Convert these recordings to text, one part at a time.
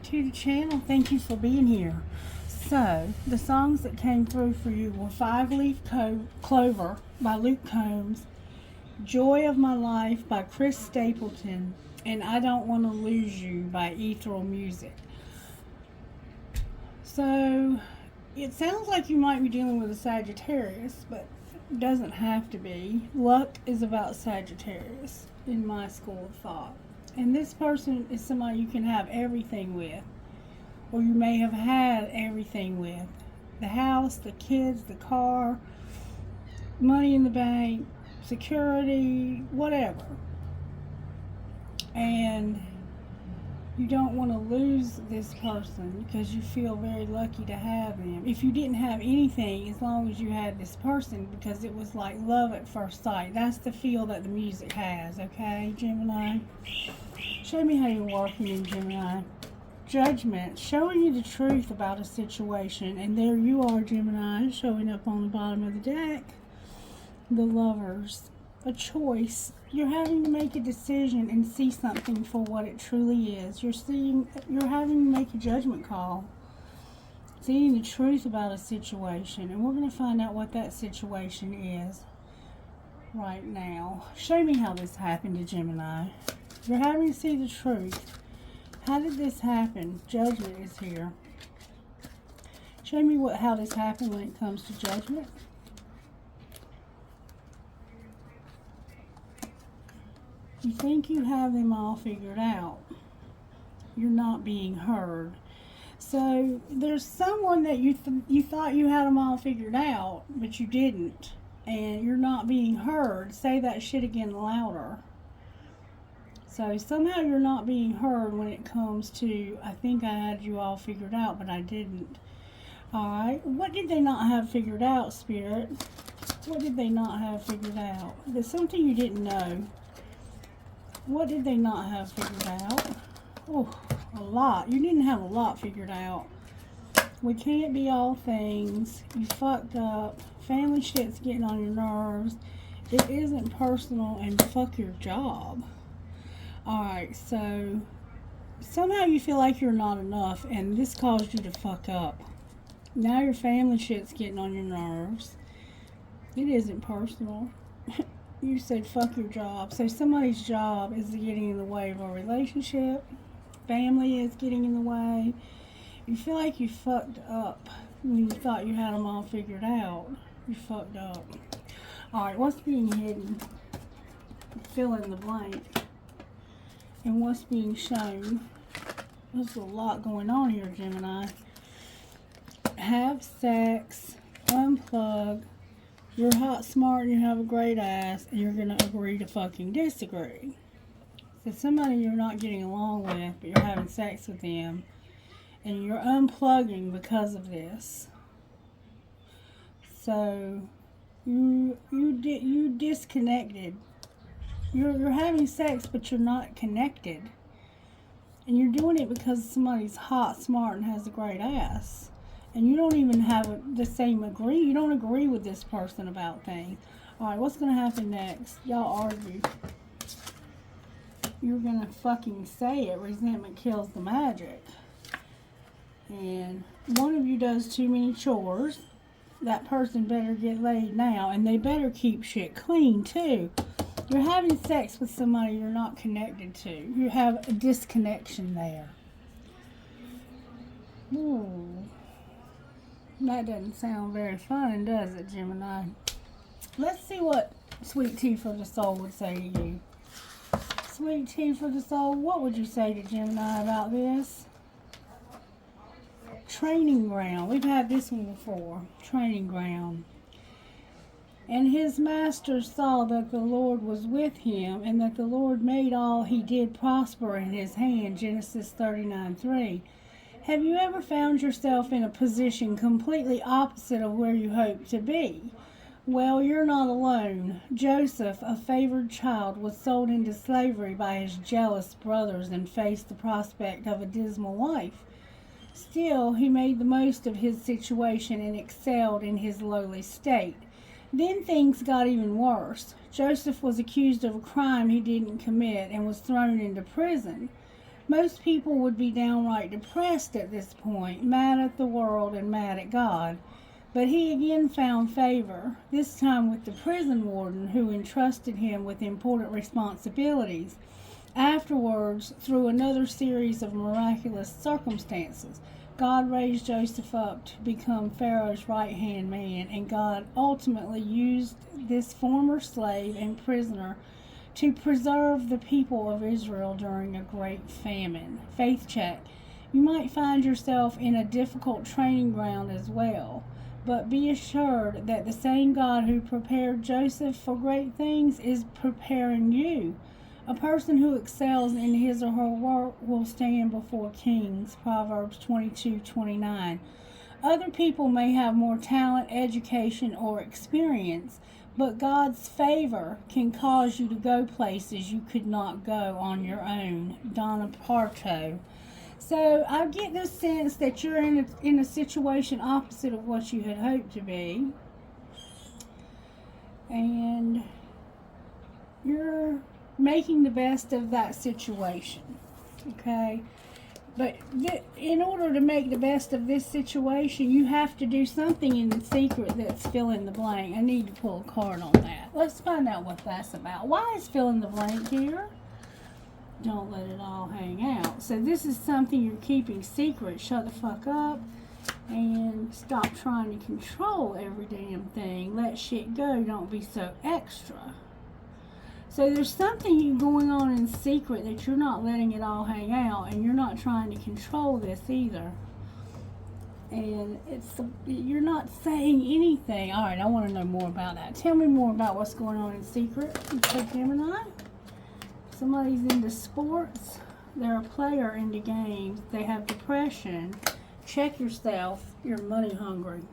to the channel. Thank you for being here. So, the songs that came through for you were Five Leaf Clover by Luke Combs, Joy of My Life by Chris Stapleton, and I Don't Want to Lose You by Ethereal Music. So, it sounds like you might be dealing with a Sagittarius, but it doesn't have to be. Luck is about Sagittarius in my school of thought. And this person is somebody you can have everything with, or you may have had everything with. The house, the kids, the car, money in the bank, security, whatever. And you don't want to lose this person because you feel very lucky to have them. If you didn't have anything, as long as you had this person, because it was like love at first sight. That's the feel that the music has, okay, Gemini? Show me how you're working in Gemini. Judgment, showing you the truth about a situation. And there you are, Gemini, showing up on the bottom of the deck. The Lovers. A choice. You're having to make a decision and see something for what it truly is. You're having to make a judgment call. Seeing the truth about a situation. And we're going to find out what that situation is right now. Show me how this happened to Gemini. You're having to see the truth. How did this happen? Judgment is here. Show me how this happened when it comes to judgment. You think you have them all figured out. You're not being heard. So there's someone that you thought you had them all figured out, but you didn't. And you're not being heard. Say that shit again louder. So somehow you're not being heard when it comes to, I think I had you all figured out, but I didn't. Alright, what did they not have figured out, Spirit? What did they not have figured out? There's something you didn't know. What did they not have figured out? Oh, a lot. You didn't have a lot figured out. We can't be all things. You fucked up. Family shit's getting on your nerves. It isn't personal, and fuck your job. Alright, so somehow you feel like you're not enough, and this caused you to fuck up. Now your family shit's getting on your nerves. It isn't personal. You said fuck your job. So somebody's job is getting in the way of a relationship. Family is getting in the way. You feel like you fucked up when you thought you had them all figured out. You fucked up. Alright, what's being hidden? Fill in the blank. And what's being shown? There's a lot going on here, Gemini. Have sex. Unplug. You're hot, smart, and you have a great ass, and you're going to agree to fucking disagree. So somebody you're not getting along with, but you're having sex with them, and you're unplugging because of this. So you disconnected. You're having sex, but you're not connected. And you're doing it because somebody's hot, smart, and has a great ass. And you don't even have the same you don't agree with this person about things. Alright, what's going to happen next? Y'all argue. You're going to fucking say it. Resentment kills the magic. And one of you does too many chores. That person better get laid now. And they better keep shit clean too. You're having sex with somebody you're not connected to. You have a disconnection there. Ooh. That doesn't sound very fun, does it, Gemini? Let's see what Sweet Tea for the Soul would say to you. Sweet Tea for the Soul, what would you say to Gemini about this? Training ground. We've had this one before. Training ground. And his master saw that the Lord was with him, and that the Lord made all he did prosper in his hand. Genesis 39:3. Have you ever found yourself in a position completely opposite of where you hoped to be? Well, you're not alone. Joseph, a favored child, was sold into slavery by his jealous brothers and faced the prospect of a dismal life. Still, he made the most of his situation and excelled in his lowly state. Then things got even worse. Joseph was accused of a crime he didn't commit and was thrown into prison. Most people would be downright depressed at this point, mad at the world and mad at God. But he again found favor, this time with the prison warden who entrusted him with important responsibilities. Afterwards, through another series of miraculous circumstances, God raised Joseph up to become Pharaoh's right-hand man, and God ultimately used this former slave and prisoner to preserve the people of Israel during a great famine. Faith check. You might find yourself in a difficult training ground as well, but be assured that the same God who prepared Joseph for great things is preparing you. A person who excels in his or her work will stand before kings. Proverbs 22:29. Other people may have more talent, education, or experience, but God's favor can cause you to go places you could not go on your own. Donna Parto. So I get this sense that you're in a situation opposite of what you had hoped to be. And you're making the best of that situation. Okay? But in order to make the best of this situation, you have to do something in secret that's fill in the blank. I need to pull a card on that. Let's find out what that's about. Why is fill in the blank here? Don't let it all hang out. So this is something you're keeping secret. Shut the fuck up and stop trying to control every damn thing. Let shit go. Don't be so extra. So there's something going on in secret that you're not letting it all hang out, and you're not trying to control this either. And you're not saying anything. All right, I want to know more about that. Tell me more about what's going on in secret. So Gemini. Somebody's into sports. They're a player into games. They have depression. Check yourself. You're money hungry.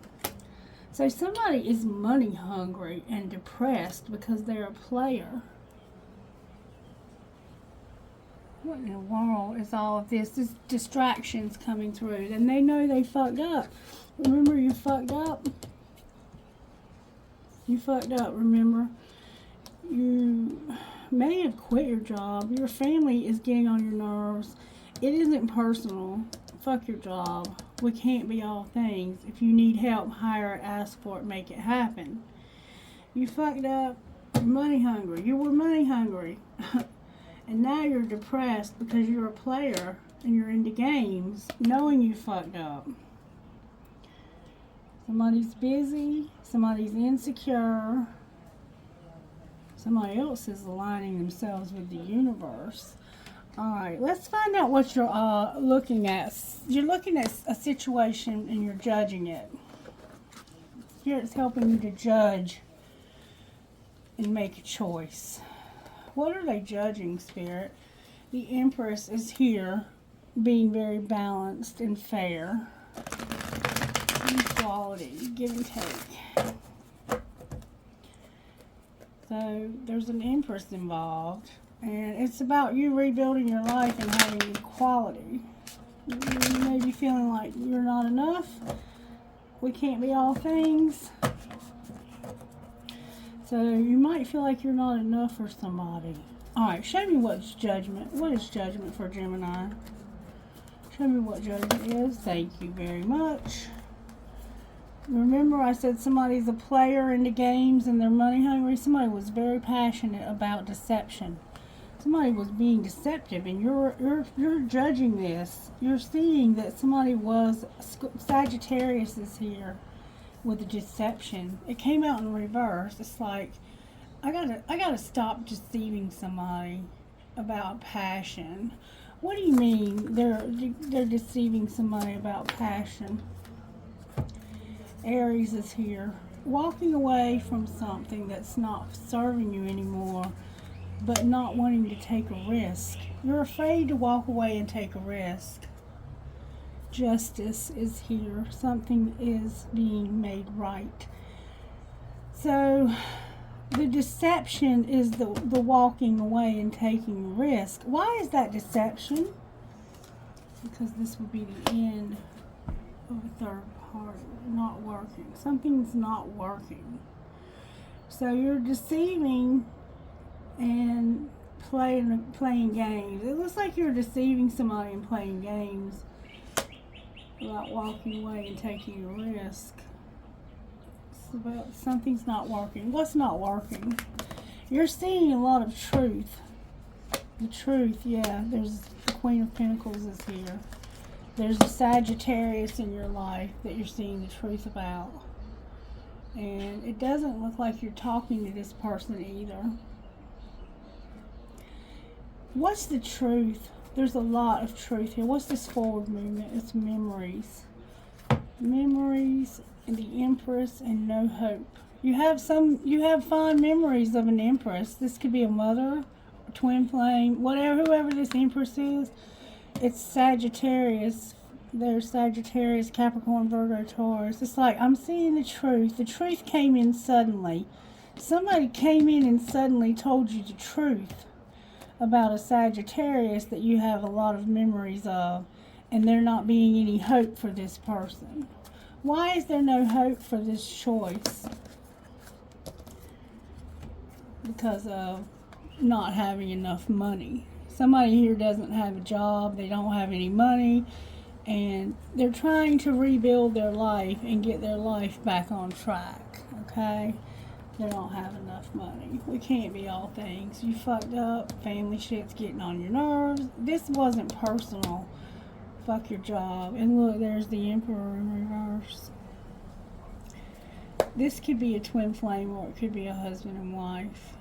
So somebody is money hungry and depressed because they're a player. What in the world is all of this? This distractions coming through. And they know they fucked up. Remember, you fucked up? You fucked up, remember? You may have quit your job. Your family is getting on your nerves. It isn't personal. Fuck your job. We can't be all things. If you need help, hire it, ask for it, make it happen. You fucked up. You're money hungry. You were money hungry. And now you're depressed because you're a player and you're into games, knowing you fucked up. Somebody's busy. Somebody's insecure. Somebody else is aligning themselves with the universe. Alright, let's find out what you're looking at. You're looking at a situation and you're judging it. Spirit's helping you to judge and make a choice. What are they judging, Spirit? The Empress is here, being very balanced and fair. Equality, give and take. So there's an Empress involved, and it's about you rebuilding your life and having equality. You may be feeling like you're not enough. We can't be all things. So you might feel like you're not enough for somebody. Alright, show me what's judgment. What is judgment for Gemini? Show me what judgment is. Thank you very much. Remember I said somebody's a player into games and they're money hungry? Somebody was very passionate about deception. Somebody was being deceptive, and you're judging this. You're seeing that somebody was, Sagittarius is here with the deception. It came out in reverse. It's like, I gotta stop deceiving somebody about passion. What do you mean they're deceiving somebody about passion? Aries is here, walking away from something that's not serving you anymore, but not wanting to take a risk. You're afraid to walk away and take a risk. Justice is here. Something is being made right. So the deception is the walking away and taking a risk. Why is that deception? Because this would be the end of a third party. Not working. Something's not working. So you're deceiving and playing games. It looks like you're deceiving somebody and playing games about walking away and taking a risk. It's about something's not working. What's not working? You're seeing a lot of truth. The truth, yeah. There's the Queen of Pentacles is here. There's a Sagittarius in your life that you're seeing the truth about. And it doesn't look like you're talking to this person either. What's the truth? There's a lot of truth here. What's this forward movement? It's memories. Memories and the Empress and no hope. You have fond memories of an Empress. This could be a mother, a twin flame, whatever, whoever this Empress is. It's Sagittarius. There's Sagittarius, Capricorn, Virgo, Taurus. It's like, I'm seeing the truth. The truth came in suddenly. Somebody came in and suddenly told you the truth about a Sagittarius that you have a lot of memories of, and there not being any hope for this person. Why is there no hope for this choice? Because of not having enough money. Somebody here doesn't have a job, they don't have any money, and they're trying to rebuild their life and get their life back on track, okay? They don't have enough money. We can't be all things. You fucked up, family shit's getting on your nerves. This wasn't personal. Fuck your job. And look, there's the Emperor in reverse. This could be a twin flame or it could be a husband and wife.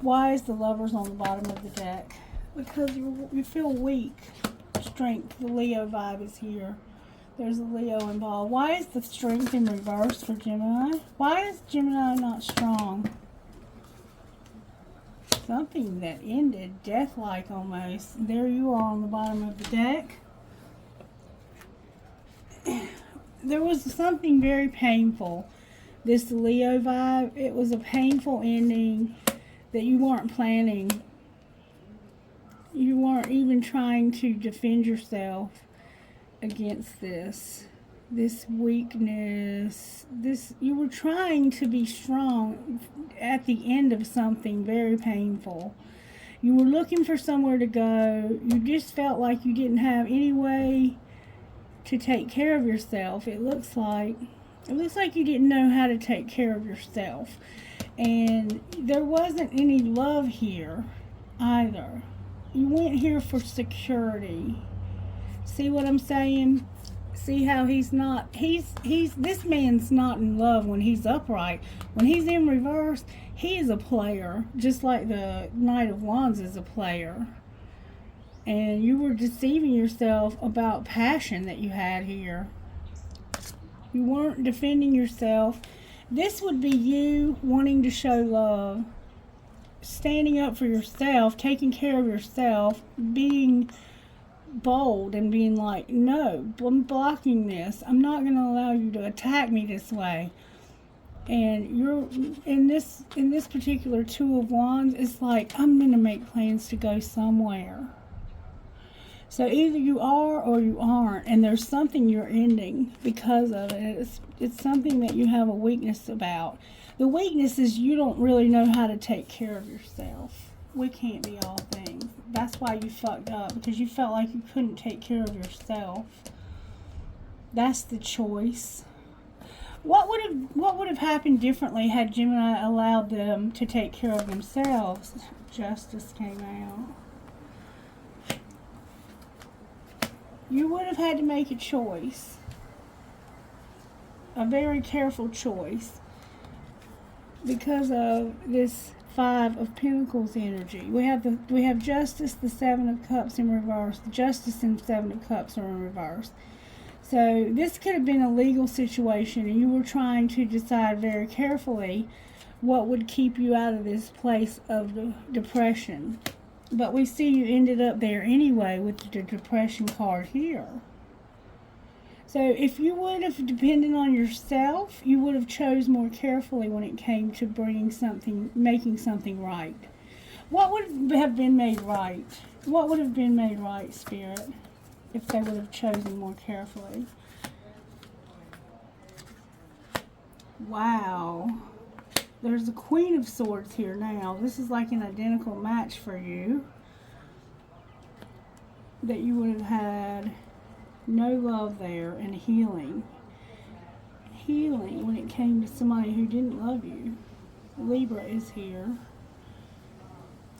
Why is the Lovers on the bottom of the deck? Because you feel weak. Strength. The Leo vibe is here. There's a Leo involved. Why is the Strength in reverse for Gemini? Why is Gemini not strong? Something that ended death-like almost. There you are on the bottom of the deck. There was something very painful. This Leo vibe, it was a painful ending that you weren't planning. You weren't even trying to defend yourself against this weakness. You were trying to be strong at the end of something very painful. You were looking for somewhere to go. You just felt like you didn't have any way to take care of yourself. It looks like you didn't know how to take care of yourself. And there wasn't any love here either. You went here for security. See what I'm saying? See how this man's not in love when he's upright. When he's in reverse, he is a player, just like the Knight of Wands is a player. And you were deceiving yourself about passion that you had here. You weren't defending yourself. This would be you wanting to show love, standing up for yourself, taking care of yourself, being bold and being like, no, I'm blocking this. I'm not going to allow you to attack me this way. And you're in this particular Two of Wands, it's like, I'm going to make plans to go somewhere. So either you are or you aren't, and there's something you're ending because of it. It's something that you have a weakness about. The weakness is you don't really know how to take care of yourself. We can't be all things. That's why you fucked up, because you felt like you couldn't take care of yourself. That's the choice. What would have happened differently had Gemini allowed them to take care of themselves? Justice came out. You would have had to make a choice. A very careful choice. Because of this Five of Pentacles energy. We have Justice, the Seven of Cups in reverse. Justice and Seven of Cups are in reverse. So this could have been a legal situation, and you were trying to decide very carefully what would keep you out of this place of the depression. But we see you ended up there anyway with the depression card here. So if you would have depended on yourself, you would have chose more carefully when it came to making something right. What would have been made right? What would have been made right, Spirit, if they would have chosen more carefully? Wow. There's a Queen of Swords here now. This is like an identical match for you. That you would have had no love there and healing. Healing when it came to somebody who didn't love you. Libra is here.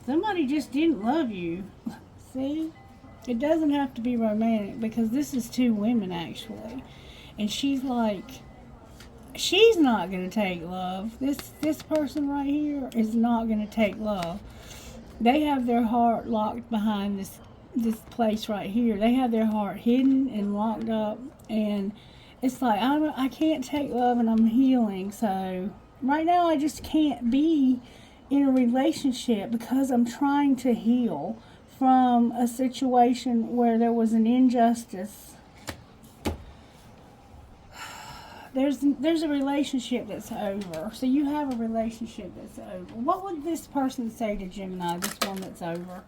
Somebody just didn't love you. See? It doesn't have to be romantic because this is two women actually. And she's like, she's not going to take love. This person right here is not going to take love. They have their heart locked behind this place right here. They have their heart hidden and locked up. And it's like, I can't take love and I'm healing. So right now I just can't be in a relationship because I'm trying to heal from a situation where there was an injustice. There's a relationship that's over. So you have a relationship that's over. What would this person say to Gemini, this one that's over?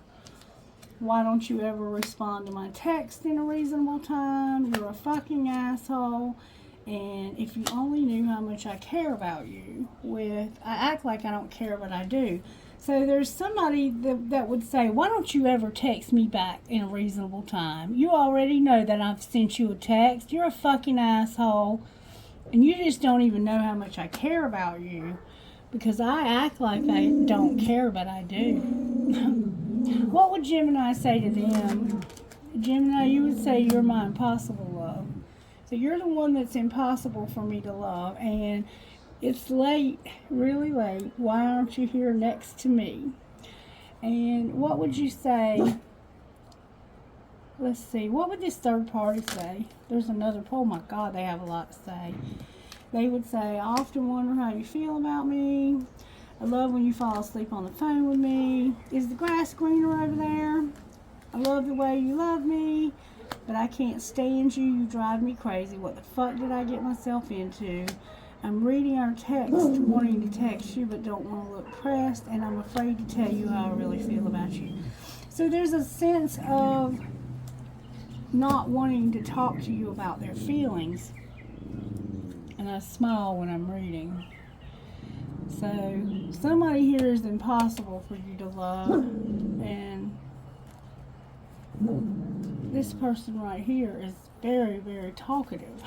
Why don't you ever respond to my text in a reasonable time? You're a fucking asshole. And if you only knew how much I care about you, I act like I don't care, but I do. So there's somebody that would say, why don't you ever text me back in a reasonable time? You already know that I've sent you a text. You're a fucking asshole. And you just don't even know how much I care about you. Because I act like I don't care, but I do. What would Gemini say to them? Gemini, you would say you're my impossible love. So you're the one that's impossible for me to love. And it's late, really late. Why aren't you here next to me? And what would you say? Let's see. What would this third party say? There's another. Oh my God, they have a lot to say. They would say, I often wonder how you feel about me. I love when you fall asleep on the phone with me. Is the grass greener over there? I love the way you love me, but I can't stand you. You drive me crazy. What the fuck did I get myself into? I'm reading our text, wanting to text you, but don't want to look pressed, and I'm afraid to tell you how I really feel about you. So there's a sense of not wanting to talk to you about their feelings. And I smile when I'm reading. So somebody here is impossible for you to love. And this person right here is very, very talkative.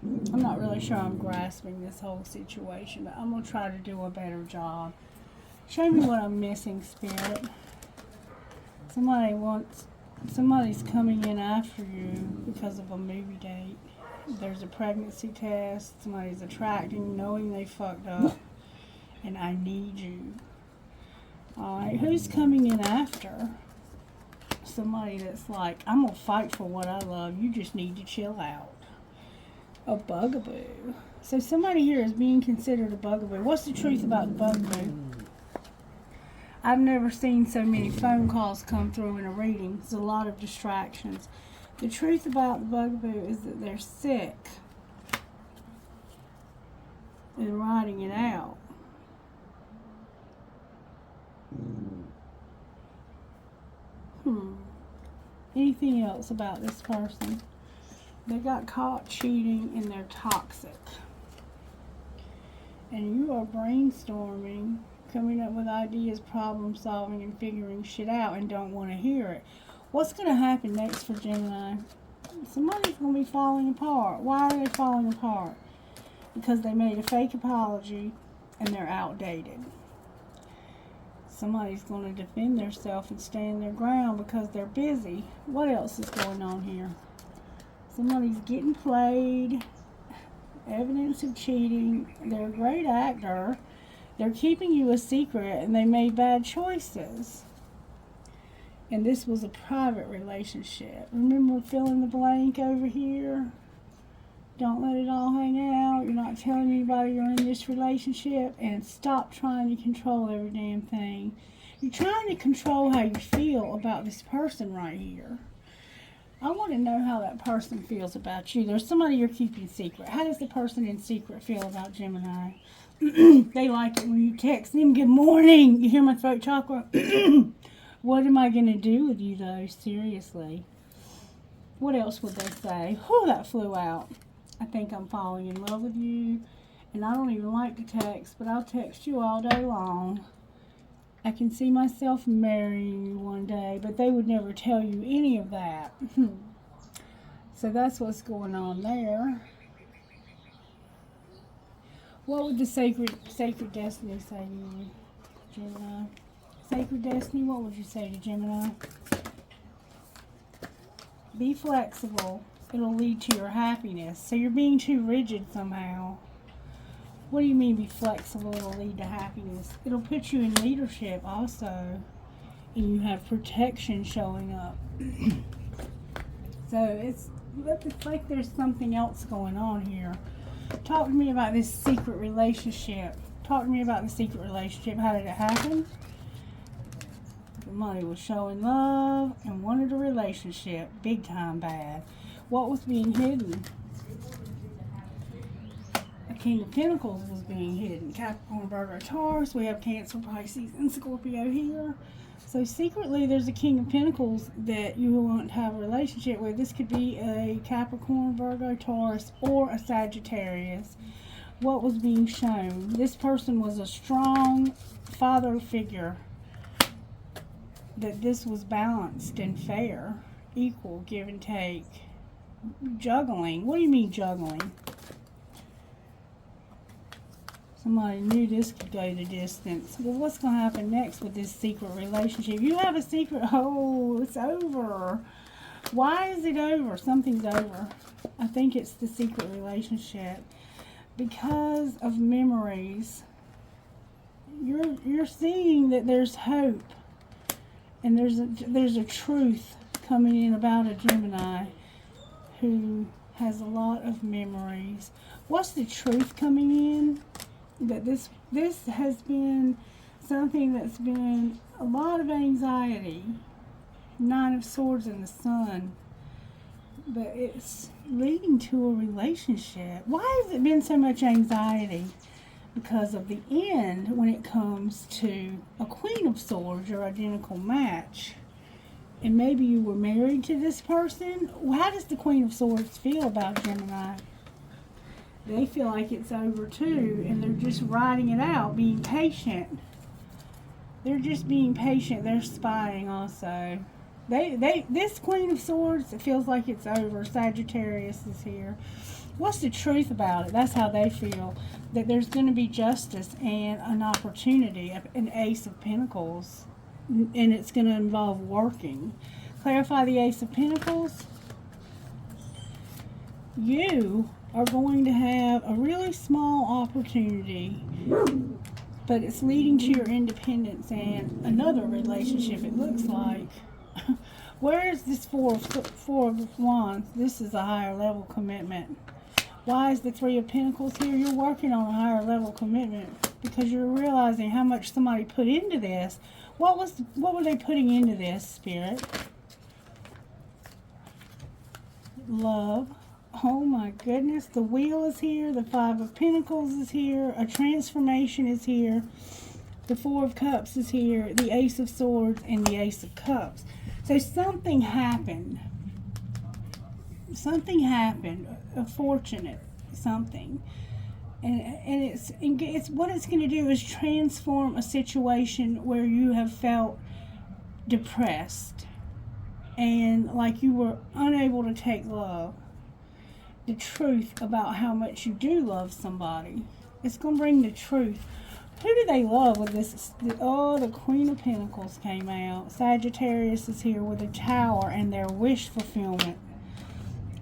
I'm not really sure I'm grasping this whole situation, but I'm going to try to do a better job. Show me what I'm missing, Spirit. Somebody's coming in after you because of a movie date. There's a pregnancy test. Somebody's attracting, knowing they fucked up. And I need you. Alright, who's coming in after? Somebody that's like, I'm going to fight for what I love. You just need to chill out. A bugaboo. So somebody here is being considered a bugaboo. What's the truth about the bugaboo? I've never seen so many phone calls come through in a reading. There's a lot of distractions. The truth about the bugaboo is that they're sick and writing it out. Anything else about this person? They got caught cheating and they're toxic. And you are brainstorming, coming up with ideas, problem solving, and figuring shit out and don't want to hear it. What's going to happen next for Gemini? Somebody's going to be falling apart. Why are they falling apart? Because they made a fake apology and they're outdated. Somebody's going to defend themselves and stand their ground because they're busy. What else is going on here? Somebody's getting played. Evidence of cheating. They're a great actor. They're keeping you a secret and they made bad choices. And this was a private relationship. Remember fill in the blank over here? Don't let it all hang out. You're not telling anybody you're in this relationship. And stop trying to control every damn thing. You're trying to control how you feel about this person right here. I want to know how that person feels about you. There's somebody you're keeping secret. How does the person in secret feel about Gemini? They like it when you text them, good morning. You hear my throat chakra? What am I going to do with you, though? Seriously. What else would they say? Oh, that flew out. I think I'm falling in love with you. And I don't even like to text, but I'll text you all day long. I can see myself marrying you one day, but they would never tell you any of that. So that's what's going on there. What would the sacred destiny say to you, Gemini? Sacred destiny, what would you say to Gemini? Be flexible. It'll lead to your happiness. So you're being too rigid somehow. What do you mean be flexible? It'll lead to happiness. It'll put you in leadership also. And you have protection showing up. So it's like there's something else going on here. Talk to me about this secret relationship. Talk to me about the secret relationship. How did it happen? Somebody was showing love and wanted a relationship. Big time bad. What was being hidden? The King of Pentacles was being hidden. Capricorn, Virgo, Taurus. We have Cancer, Pisces, and Scorpio here. So secretly there's a King of Pentacles that you want to have a relationship with. This could be a Capricorn, Virgo, Taurus, or a Sagittarius. What was being shown? This person was a strong father figure. That this was balanced and fair. Equal, give and take. Juggling. What do you mean juggling? Somebody knew this could go the distance. Well, what's going to happen next with this secret relationship? You have a secret. Oh, it's over. Why is it over? Something's over. I think it's the secret relationship. Because of memories. You're seeing that there's hope. And there's a truth coming in about a Gemini who has a lot of memories. What's the truth coming in? That this has been something that's been a lot of anxiety. Nine of Swords in the Sun. But it's leading to a relationship. Why has it been so much anxiety? Because of the end when it comes to a Queen of Swords, your identical match. And maybe you were married to this person. How does the Queen of Swords feel about Gemini? They feel like it's over too, and they're just riding it out, being patient. They're just being patient. They're spying also. This Queen of Swords, it feels like it's over. Sagittarius is here. What's the truth about it? That's how they feel. That there's going to be justice and an opportunity, an Ace of Pentacles. And it's going to involve working. Clarify the Ace of Pentacles. You are going to have a really small opportunity, but it's leading to your independence and another relationship, it looks like. Where is this four of Wands? This is a higher level commitment. Why is the Three of Pentacles here? You're working on a higher level commitment because you're realizing how much somebody put into this. What were they putting into this, Spirit? Love. Oh my goodness, the Wheel is here, the Five of Pentacles is here, a transformation is here, the Four of Cups is here, the Ace of Swords, and the Ace of Cups. So something happened. Something happened, a fortunate something. And it's what it's going to do is transform a situation where you have felt depressed and like you were unable to take love. The truth about how much you do love somebody. It's going to bring the truth. Who do they love with this? Oh, the Queen of Pentacles came out. Sagittarius is here with a Tower and their wish fulfillment.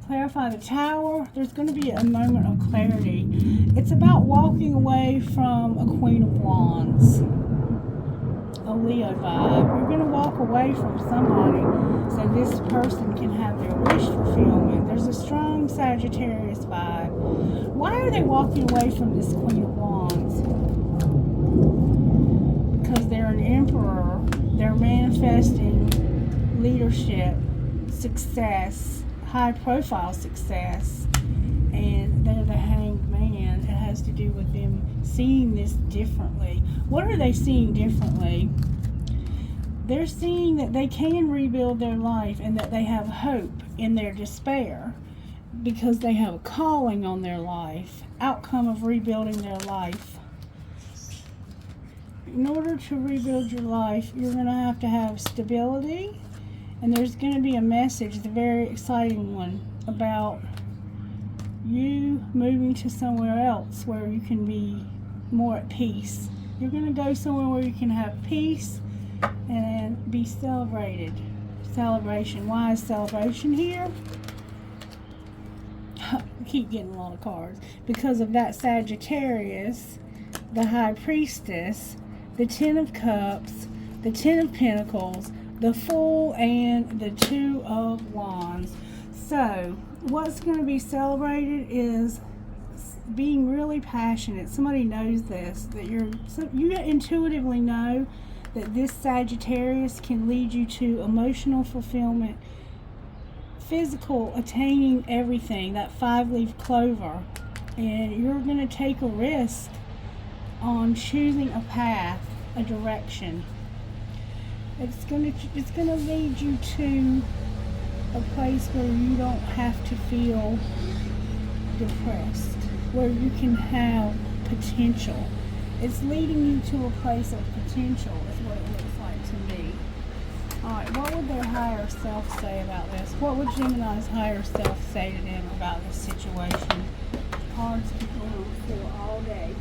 Clarify the Tower. There's going to be a moment of clarity. It's about walking away from a Queen of Wands. A Leo vibe. You're going to walk away from somebody so this person can have their wish fulfillment. There's a strong Sagittarius vibe. Why are they walking away from this Queen of Wands? Because they're an Emperor. They're manifesting leadership, success, high profile success, and they're the Hanged Man. It has to do with them seeing this differently. What are they seeing differently? They're seeing that they can rebuild their life and that they have hope in their despair. because they have a calling on their life, outcome of rebuilding their life. In order to rebuild your life, you're going to have stability, and there's going to be a message, the very exciting one, about you moving to somewhere else where you can be more at peace. You're going to go somewhere where you can have peace and be celebrated. Celebration. Why is celebration here? I keep getting a lot of cards. Because of that Sagittarius, the High Priestess, the Ten of Cups, the Ten of Pentacles, the Fool, and the Two of Wands. So, what's going to be celebrated is being really passionate. Somebody knows this, that you intuitively know that this Sagittarius can lead you to emotional fulfillment, physical attaining everything, that 5-leaf clover, and you're going to take a risk on choosing a path, a direction. It's going to lead you to a place where you don't have to feel depressed, where you can have potential. It's leading you to a place of potential is what it looks like to me. Alright, what would their higher self say about this? What would Gemini's higher self say to them about this situation? Cards keep going for all day.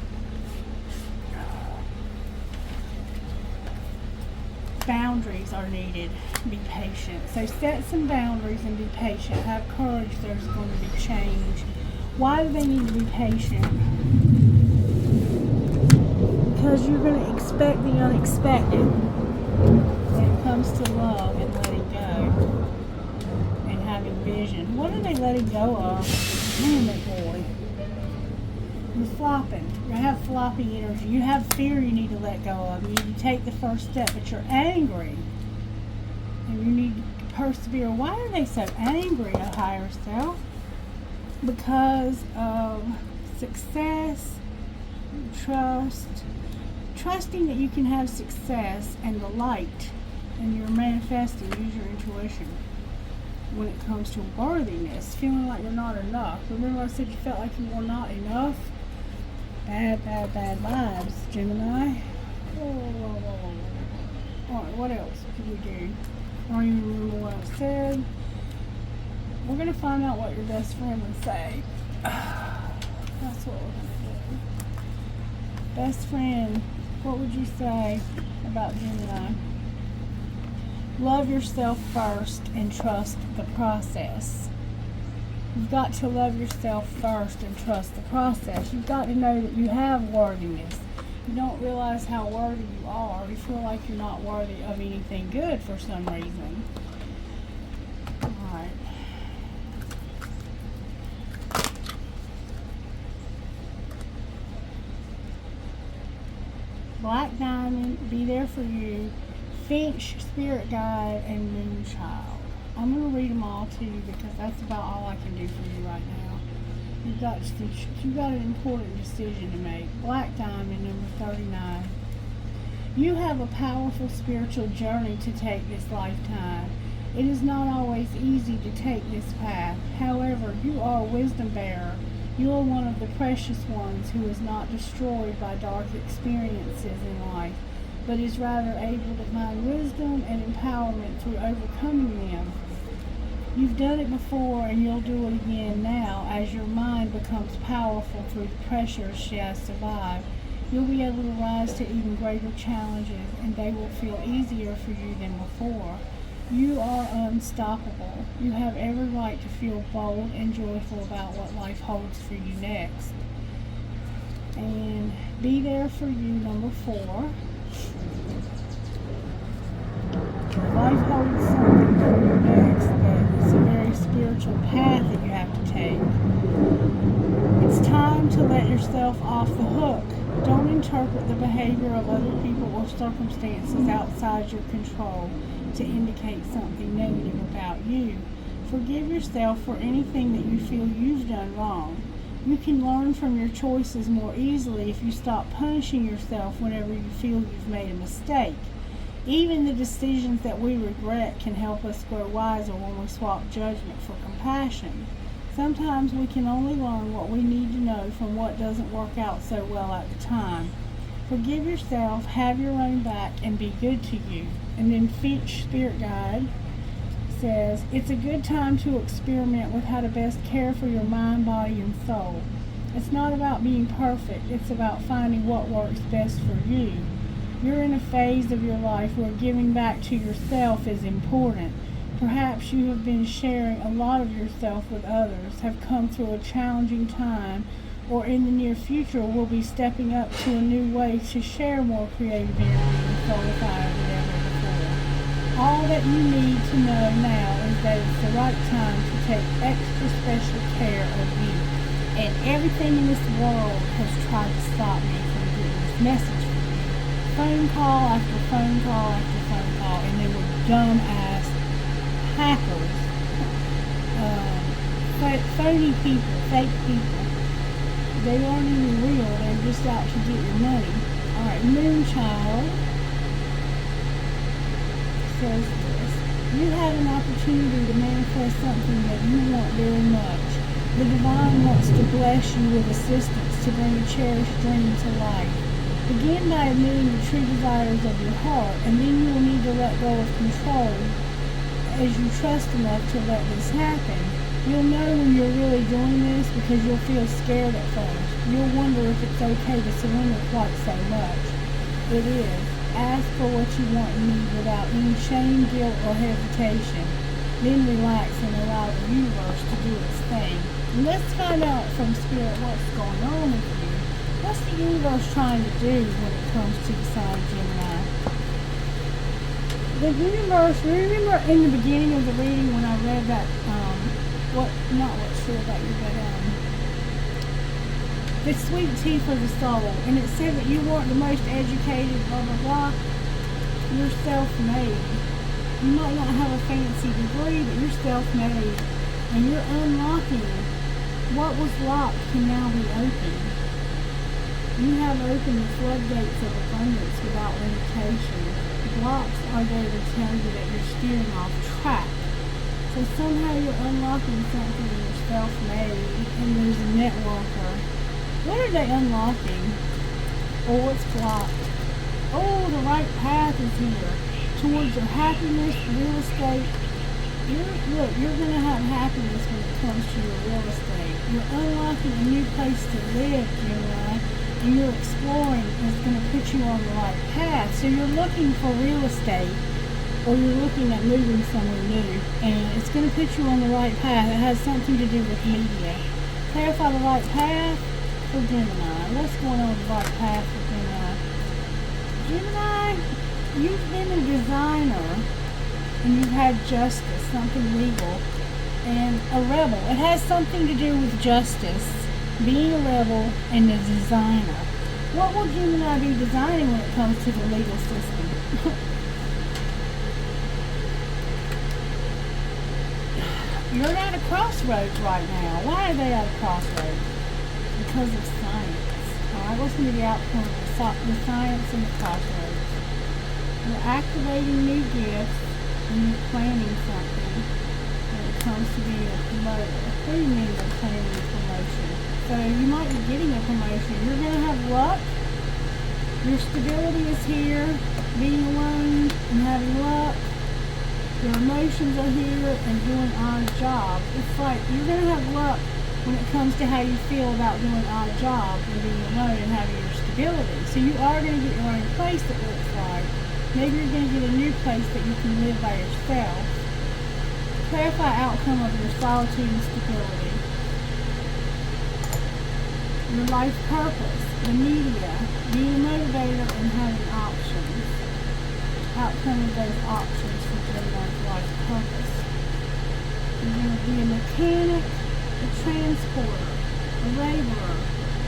Boundaries are needed. Be patient. So set some boundaries and be patient. Have courage. There's going to be change. Why do they need to be patient? Because you're going to expect the unexpected when it comes to love and letting go and having vision. What are they letting go of? Man, that boy. You're flopping. You have floppy energy. You have fear you need to let go of. You need to take the first step, but you're angry. And you need to persevere. Why are they so angry, a higher self? Because of success, trust, trusting that you can have success and the light, and you're manifesting. Use your intuition when it comes to worthiness, feeling like you're not enough. Remember I said you felt like you were not enough? Bad, bad, bad vibes, Gemini. Alright, what else could we do? I don't even remember what I said. We're going to find out what your best friend would say. That's what we're going to do. Best friend, what would you say about Gemini? Love yourself first and trust the process. You've got to love yourself first and trust the process. You've got to know that you have worthiness. You don't realize how worthy you are. You feel like you're not worthy of anything good for some reason. Alright. Black Diamond, be there for you. Finch, Spirit Guide, and Moonchild. I'm going to read them all to you because that's about all I can do for you right now. You've got an important decision to make. Black Diamond, number 39. You have a powerful spiritual journey to take this lifetime. It is not always easy to take this path. However, you are a wisdom bearer. You are one of the precious ones who is not destroyed by dark experiences in life, but is rather able to find wisdom and empowerment through overcoming them. You've done it before and you'll do it again now as your mind becomes powerful through the pressures she has survived. You'll be able to rise to even greater challenges and they will feel easier for you than before. You are unstoppable. You have every right to feel bold and joyful about what life holds for you next. And be there for you, number 4. Life holds something for you next, but it's a very spiritual path that you have to take. It's time to let yourself off the hook. Don't interpret the behavior of other people or circumstances outside your control to indicate something negative about you. Forgive yourself for anything that you feel you've done wrong. You can learn from your choices more easily if you stop punishing yourself whenever you feel you've made a mistake. Even the decisions that we regret can help us grow wiser when we swap judgment for compassion. Sometimes we can only learn what we need to know from what doesn't work out so well at the time. Forgive yourself, have your own back, and be good to you. And then Finch Spirit Guide says, it's a good time to experiment with how to best care for your mind, body, and soul. It's not about being perfect, it's about finding what works best for you. You're in a phase of your life where giving back to yourself is important. Perhaps you have been sharing a lot of yourself with others, have come through a challenging time, or in the near future will be stepping up to a new way to share more creative energy and soulify than ever before. All that you need to know now is that it's the right time to take extra special care of you. And everything in this world has tried to stop me from getting this message from you. Phone call after phone call after phone call, and they were dumb-ass hackers, phony people, fake people. They aren't even real, they're just out to get your money. Alright, Moonchild says this. You have an opportunity to manifest something that you want very much. The divine wants to bless you with assistance to bring a cherished dream to life. Begin by admitting the true desires of your heart, and then you will need to let go of control as you trust enough to let this happen. You'll know when you're really doing this because you'll feel scared at first. You'll wonder if it's okay to surrender quite so much. It is. Ask for what you want and need without any shame, guilt, or hesitation. Then relax and allow the universe to do its thing. And let's find out from Spirit what's going on with you. What's the universe trying to do when it comes to the sign of Gemini? The universe, remember in the beginning of the reading when I read that, the sweet tea for the soul, and it said that you weren't the most educated, blah, blah, blah. You're self-made. You might not have a fancy degree, but you're self-made. And you're unlocking. What was locked can now be opened. You have opened the floodgates of abundance without limitation. Blocks are there to tell you that you're steering off track. So somehow you're unlocking something and you're self-made, and there's a networker. What are they unlocking? Oh, what's blocked? Oh, the right path is here. Towards your happiness, real estate. You're going to have happiness when it comes to your real estate. You're unlocking a new place to live, Gemini, and you're exploring, and it's going to put you on the right path. So you're looking for real estate, or you're looking at moving somewhere new, and it's going to put you on the right path. It has something to do with media. Clarify the right path for Gemini. What's going on with the right path for Gemini? Gemini, you've been a designer, and you've had justice, something legal, and a rebel. It has something to do with justice, being a rebel, and a designer. What will Gemini be designing when it comes to the legal system? You're at a crossroads right now. Why are they at a crossroads? Because of science. Alright, what's going to be the outcome of the science and the crossroads? You're activating new gifts and you're planning something when it comes to being a promoter. What do you mean by planning a promotion? So you might be getting a promotion. You're going to have luck. Your stability is here. Being alone and having luck. Your emotions are here and doing odd jobs. It's like you're going to have luck when it comes to how you feel about doing odd jobs and being alone and having your stability. So you are going to get your own place, it looks like. Maybe you're going to get a new place that you can live by yourself. Clarify outcome of your solitude and stability. Your life purpose, the media, being a motivator and having options. Outcome of those options for Gemini's life purpose. You're going to be a mechanic, a transporter, a laborer,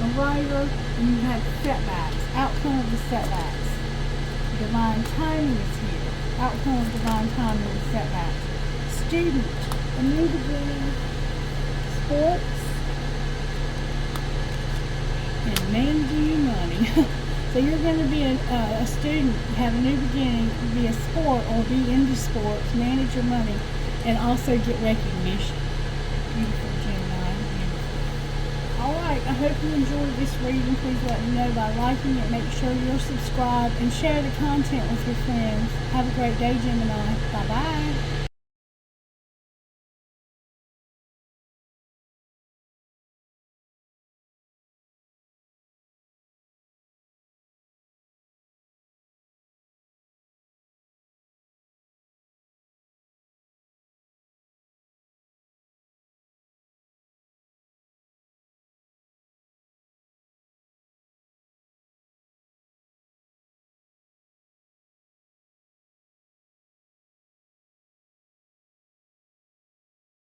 a writer, and you have setbacks. Outcome of the setbacks. Divine timing is here. Outcome of divine timing and setbacks. Student, a new beginning, sports, and managing your money. So you're going to be a student, have a new beginning, be a sport or be into sports, manage your money, and also get recognition. Beautiful Gemini. Alright, I hope you enjoyed this reading. Please let me know by liking it. Make sure you're subscribed and share the content with your friends. Have a great day, Gemini. Bye-bye.